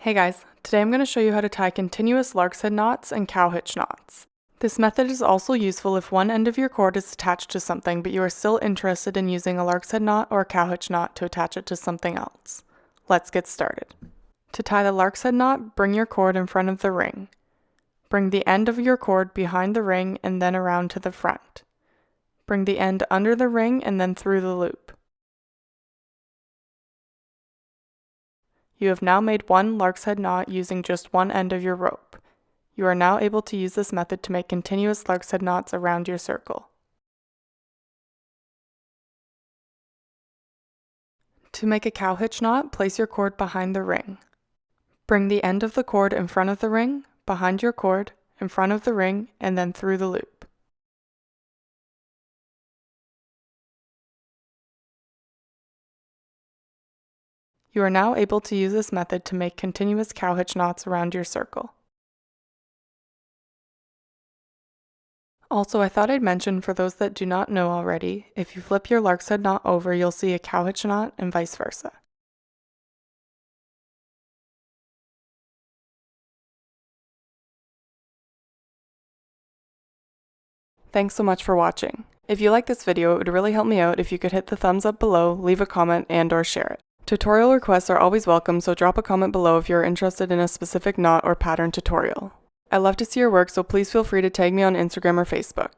Hey guys, today I'm going to show you how to tie continuous Lark's head knots and Cow Hitch knots. This method is also useful if one end of your cord is attached to something but you are still interested in using a Lark's head knot or a Cow Hitch knot to attach it to something else. Let's get started. To tie the Lark's head knot, bring your cord in front of the ring. Bring the end of your cord behind the ring and then around to the front. Bring the end under the ring and then through the loop. You have now made one Lark's head knot using just one end of your rope. You are now able to use this method to make continuous Lark's head knots around your circle. To make a Cow Hitch knot, place your cord behind the ring. Bring the end of the cord in front of the ring, behind your cord, in front of the ring, and then through the loop. You are now able to use this method to make continuous Cow Hitch knots around your circle. Also, I thought I'd mention for those that do not know already, if you flip your Lark's head knot over, you'll see a Cow Hitch knot and vice versa. Thanks so much for watching. If you like this video, it would really help me out if you could hit the thumbs up below, leave a comment, and/or share it. Tutorial requests are always welcome, so drop a comment below if you're interested in a specific knot or pattern tutorial. I love to see your work, so please feel free to tag me on Instagram or Facebook.